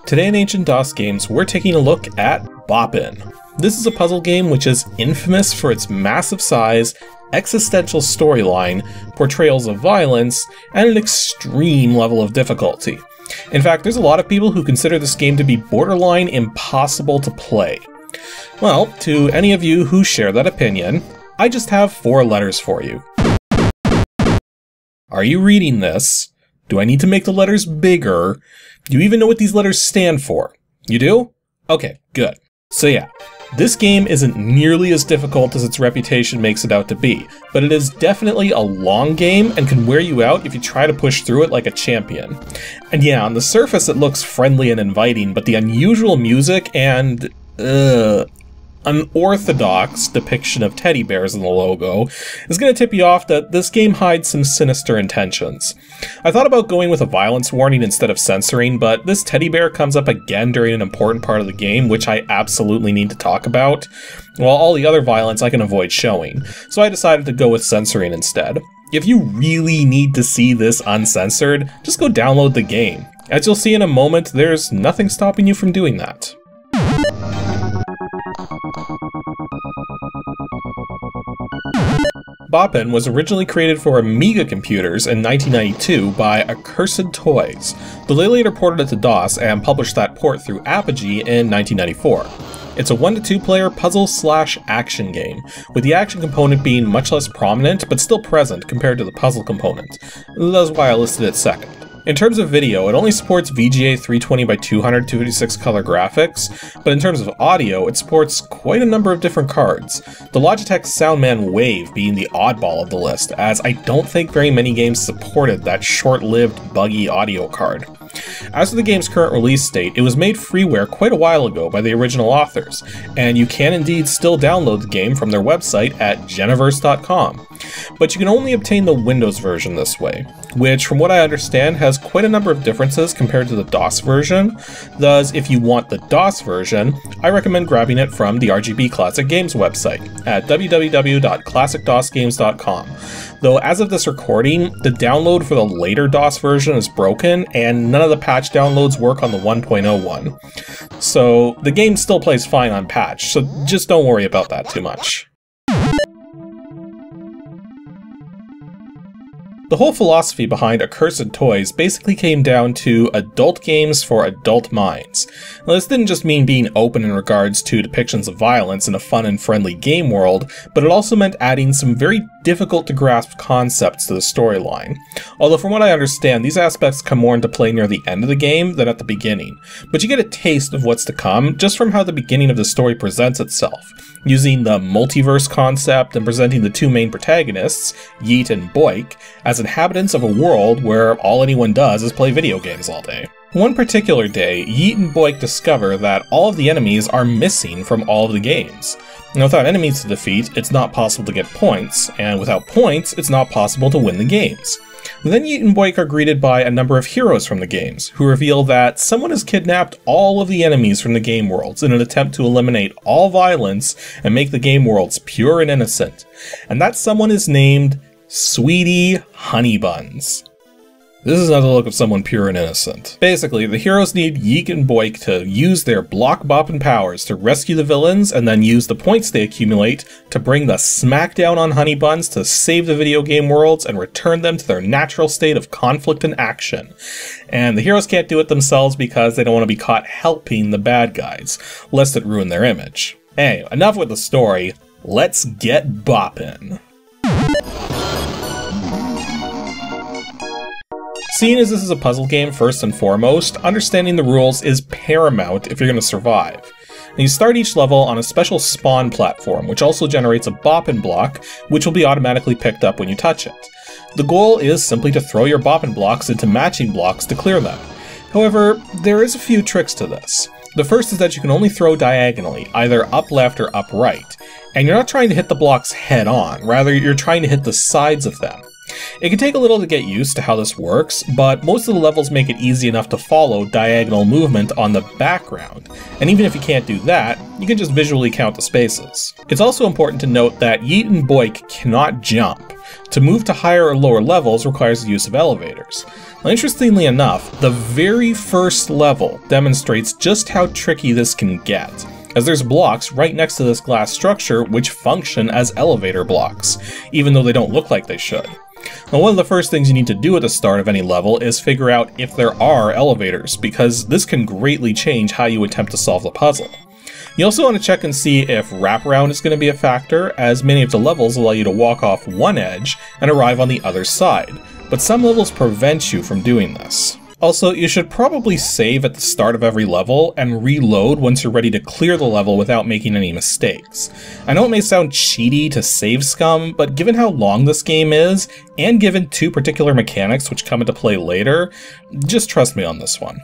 Today in Ancient DOS Games, we're taking a look at Boppin. This is a puzzle game which is infamous for its massive size, existential storyline, portrayals of violence, and an extreme level of difficulty. In fact, there's a lot of people who consider this game to be borderline impossible to play. Well, to any of you who share that opinion, I just have 4 letters for you. Are you reading this? Do I need to make the letters bigger? Do you even know what these letters stand for? You do? Okay, good. So yeah, this game isn't nearly as difficult as its reputation makes it out to be, but it is definitely a long game and can wear you out if you try to push through it like a champion. And yeah, on the surface it looks friendly and inviting, but the unusual music and unorthodox depiction of teddy bears in the logo is going to tip you off that this game hides some sinister intentions. I thought about going with a violence warning instead of censoring, but this teddy bear comes up again during an important part of the game, which I absolutely need to talk about, while all the other violence I can avoid showing, so I decided to go with censoring instead. If you really need to see this uncensored, just go download the game. As you'll see in a moment, there's nothing stopping you from doing that. Boppin was originally created for Amiga computers in 1992 by Accursed Toys, though they later ported it to DOS and published that port through Apogee in 1994. It's a 1 to 2 player puzzle/action game, with the action component being much less prominent but still present compared to the puzzle component. That's why I listed it second. In terms of video, it only supports VGA 320x200 256 color graphics, but in terms of audio, it supports quite a number of different cards, the Logitech Soundman Wave being the oddball of the list, as I don't think very many games supported that short-lived, buggy audio card. As for the game's current release date, it was made freeware quite a while ago by the original authors, and you can indeed still download the game from their website at Geniverse.com. But you can only obtain the Windows version this way, which from what I understand has quite a number of differences compared to the DOS version. Thus, if you want the DOS version, I recommend grabbing it from the RGB Classic Games website at www.classicdosgames.com. Though as of this recording, the download for the later DOS version is broken, and none of the patch downloads work on the 1.0 one. So the game still plays fine on patch, so just don't worry about that too much. The whole philosophy behind Accursed Toys basically came down to adult games for adult minds. Now, this didn't just mean being open in regards to depictions of violence in a fun and friendly game world, but it also meant adding some very difficult to grasp concepts to the storyline. Although from what I understand, these aspects come more into play near the end of the game than at the beginning, but you get a taste of what's to come just from how the beginning of the story presents itself, using the multiverse concept and presenting the 2 main protagonists, Yeet and Boik, as inhabitants of a world where all anyone does is play video games all day. One particular day, Yeet and Boik discover that all of the enemies are missing from all of the games. Now, without enemies to defeat, it's not possible to get points, and without points, it's not possible to win the games. Then Yeet and Boik are greeted by a number of heroes from the games, who reveal that someone has kidnapped all of the enemies from the game worlds in an attempt to eliminate all violence and make the game worlds pure and innocent. And that someone is named Sweetie Honeybuns. This is another look of someone pure and innocent. Basically, the heroes need Yeet and Boik to use their block boppin' powers to rescue the villains, and then use the points they accumulate to bring the smackdown on Honeybuns to save the video game worlds and return them to their natural state of conflict and action. And the heroes can't do it themselves because they don't want to be caught helping the bad guys, lest it ruin their image. Anyway, enough with the story, let's get boppin'. Seeing as this is a puzzle game first and foremost, understanding the rules is paramount if you're going to survive. And you start each level on a special spawn platform, which also generates a boppin block, which will be automatically picked up when you touch it. The goal is simply to throw your boppin blocks into matching blocks to clear them. However, there is a few tricks to this. The first is that you can only throw diagonally, either up left or up right, and you're not trying to hit the blocks head on, rather you're trying to hit the sides of them. It can take a little to get used to how this works, but most of the levels make it easy enough to follow diagonal movement on the background, and even if you can't do that, you can just visually count the spaces. It's also important to note that Yeet and Boik cannot jump. To move to higher or lower levels requires the use of elevators. Now, interestingly enough, the very first level demonstrates just how tricky this can get, as there's blocks right next to this glass structure which function as elevator blocks, even though they don't look like they should. Now, one of the first things you need to do at the start of any level is figure out if there are elevators, because this can greatly change how you attempt to solve the puzzle. You also want to check and see if wraparound is going to be a factor, as many of the levels allow you to walk off one edge and arrive on the other side, but some levels prevent you from doing this. Also, you should probably save at the start of every level and reload once you're ready to clear the level without making any mistakes. I know it may sound cheaty to save scum, but given how long this game is, and given two particular mechanics which come into play later, just trust me on this one.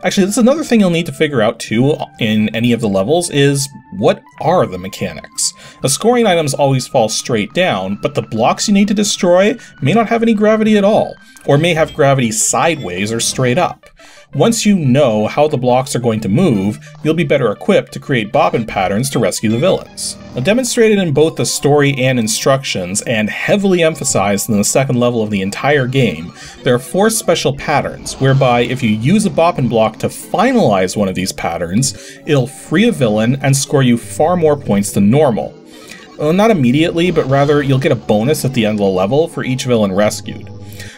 Actually, that's another thing you'll need to figure out too in any of the levels is, what are the mechanics? The scoring items always fall straight down, but the blocks you need to destroy may not have any gravity at all, or may have gravity sideways or straight up. Once you know how the blocks are going to move, you'll be better equipped to create Boppin patterns to rescue the villains. Now, demonstrated in both the story and instructions, and heavily emphasized in the second level of the entire game, there are 4 special patterns, whereby if you use a Boppin block to finalize one of these patterns, it'll free a villain and score you far more points than normal. Well, not immediately, but rather you'll get a bonus at the end of the level for each villain rescued.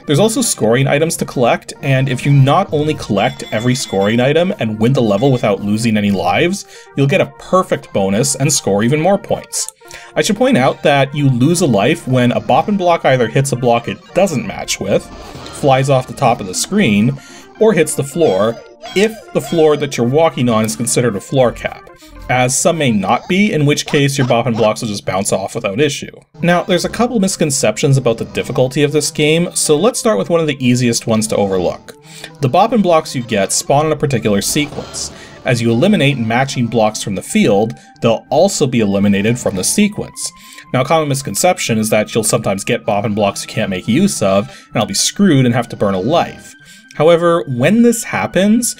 There's also scoring items to collect, and if you not only collect every scoring item and win the level without losing any lives, you'll get a perfect bonus and score even more points. I should point out that you lose a life when a Boppin block either hits a block it doesn't match with, flies off the top of the screen, or hits the floor, if the floor that you're walking on is considered a floor cap, as some may not be, in which case your Boppin blocks will just bounce off without issue. Now, there's a couple misconceptions about the difficulty of this game, so let's start with one of the easiest ones to overlook. The Boppin blocks you get spawn in a particular sequence. As you eliminate matching blocks from the field, they'll also be eliminated from the sequence. Now, a common misconception is that you'll sometimes get Boppin blocks you can't make use of, and I'll be screwed and have to burn a life. However, when this happens,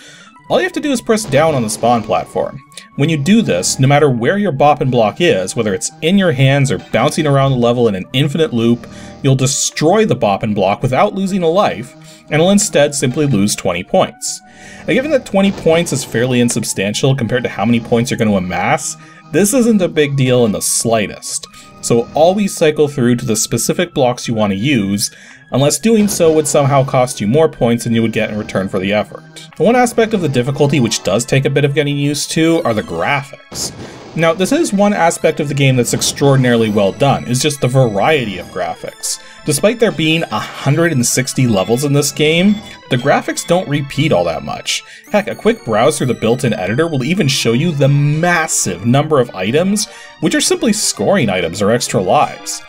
all you have to do is press down on the spawn platform. When you do this, no matter where your Boppin block is, whether it's in your hands or bouncing around the level in an infinite loop, you'll destroy the Boppin block without losing a life, and will instead simply lose 20 points. Now, given that 20 points is fairly insubstantial compared to how many points you're going to amass, this isn't a big deal in the slightest. So always cycle through to the specific blocks you want to use, unless doing so would somehow cost you more points than you would get in return for the effort. One aspect of the difficulty which does take a bit of getting used to are the graphics. Now, this is one aspect of the game that's extraordinarily well done, is just the variety of graphics. Despite there being 160 levels in this game, the graphics don't repeat all that much. Heck, a quick browse through the built-in editor will even show you the massive number of items, which are simply scoring items or extra lives.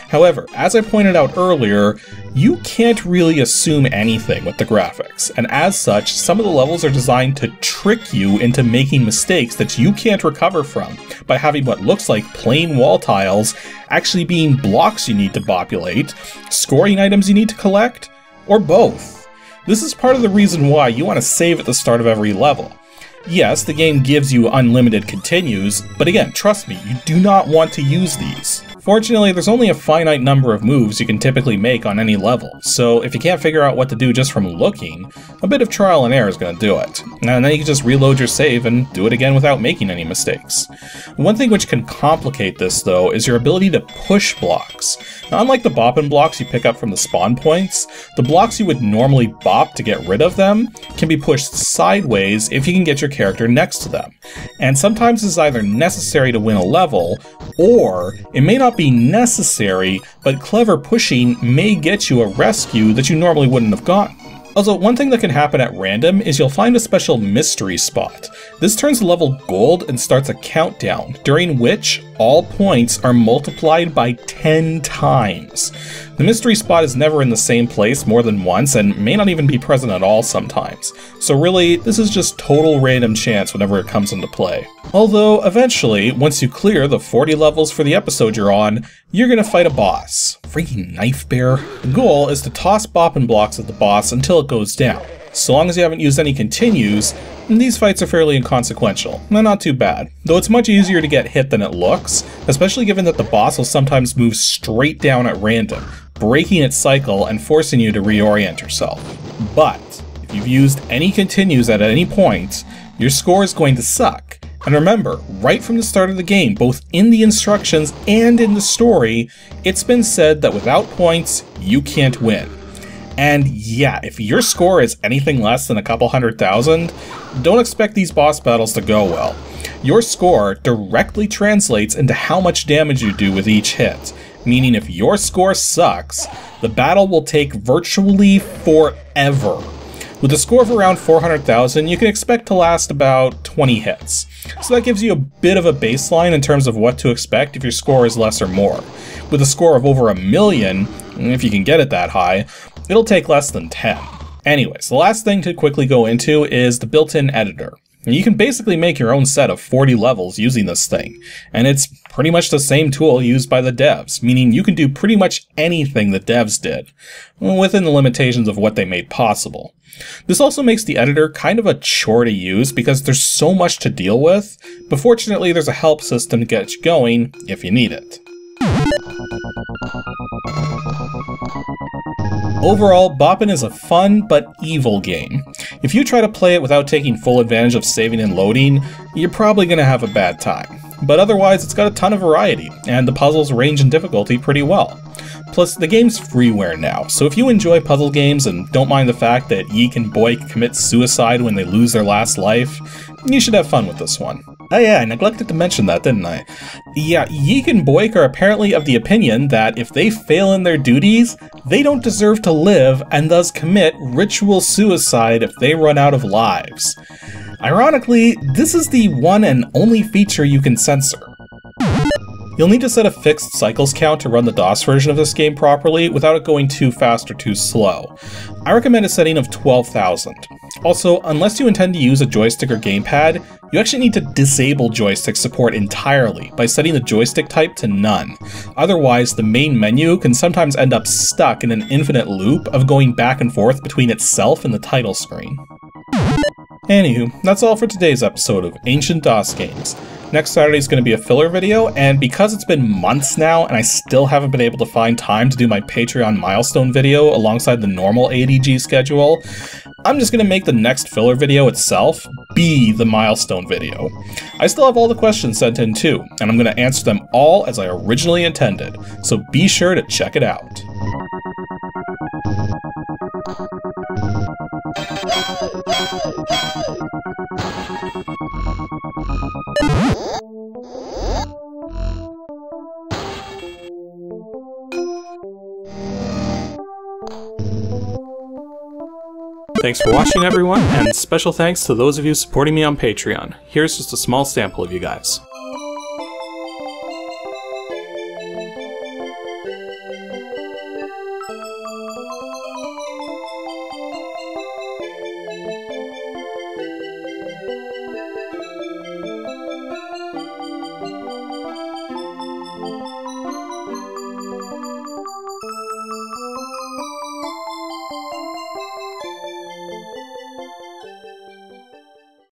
However, as I pointed out earlier, you can't really assume anything with the graphics, and as such, some of the levels are designed to trick you into making mistakes that you can't recover from by having what looks like plain wall tiles actually being blocks you need to populate, scoring items you need to collect, or both. This is part of the reason why you want to save at the start of every level. Yes, the game gives you unlimited continues, but again, trust me, you do not want to use these. Fortunately, there's only a finite number of moves you can typically make on any level, so if you can't figure out what to do just from looking, a bit of trial and error is going to do it. And then you can just reload your save and do it again without making any mistakes. One thing which can complicate this, though, is your ability to push blocks. Now, unlike the Boppin blocks you pick up from the spawn points, the blocks you would normally bop to get rid of them can be pushed sideways if you can get your character next to them. And sometimes this is either necessary to win a level, or it may not be necessary, but clever pushing may get you a rescue that you normally wouldn't have gotten. Also, one thing that can happen at random is you'll find a special mystery spot. This turns the level gold and starts a countdown, during which all points are multiplied by 10 times. The mystery spot is never in the same place more than once and may not even be present at all sometimes, so really, this is just total random chance whenever it comes into play. Although, eventually, once you clear the 40 levels for the episode you're on, you're gonna fight a boss. Freaking knife bear. The goal is to toss Boppin blocks at the boss until it goes down. So long as you haven't used any continues, these fights are fairly inconsequential. They're not too bad, though it's much easier to get hit than it looks, especially given that the boss will sometimes move straight down at random, breaking its cycle and forcing you to reorient yourself. But if you've used any continues at any point, your score is going to suck. And remember, right from the start of the game, both in the instructions and in the story, it's been said that without points, you can't win. And yeah, if your score is anything less than a couple 100,000, don't expect these boss battles to go well. Your score directly translates into how much damage you do with each hit, meaning if your score sucks, the battle will take virtually forever. With a score of around 400,000, you can expect to last about 20 hits. So that gives you a bit of a baseline in terms of what to expect if your score is less or more. With a score of over 1 million, if you can get it that high, it'll take less than 10. Anyways, the last thing to quickly go into is the built-in editor. You can basically make your own set of 40 levels using this thing, and it's pretty much the same tool used by the devs, meaning you can do pretty much anything the devs did, within the limitations of what they made possible. This also makes the editor kind of a chore to use because there's so much to deal with, but fortunately there's a help system to get you going if you need it. Overall, Boppin is a fun but evil game. If you try to play it without taking full advantage of saving and loading, you're probably going to have a bad time. But otherwise, it's got a ton of variety, and the puzzles range in difficulty pretty well. Plus, the game's freeware now, so if you enjoy puzzle games and don't mind the fact that Yeet and Boik commit suicide when they lose their last life, you should have fun with this one. Oh yeah, I neglected to mention that, didn't I? Yeah, Yeet and Boik are apparently of the opinion that if they fail in their duties, they don't deserve to live and thus commit ritual suicide if they run out of lives. Ironically, this is the one and only feature you can censor. You'll need to set a fixed cycles count to run the DOS version of this game properly without it going too fast or too slow. I recommend a setting of 12,000. Also, unless you intend to use a joystick or gamepad, you actually need to disable joystick support entirely by setting the joystick type to none. Otherwise, the main menu can sometimes end up stuck in an infinite loop of going back and forth between itself and the title screen. Anywho, that's all for today's episode of Ancient DOS Games. Next Saturday is going to be a filler video, and because it's been months now and I still haven't been able to find time to do my Patreon milestone video alongside the normal ADG schedule, I'm just going to make the next filler video itself be the milestone video. I still have all the questions sent in too, and I'm going to answer them all as I originally intended, so be sure to check it out. Thanks for watching everyone, and special thanks to those of you supporting me on Patreon. Here's just a small sample of you guys.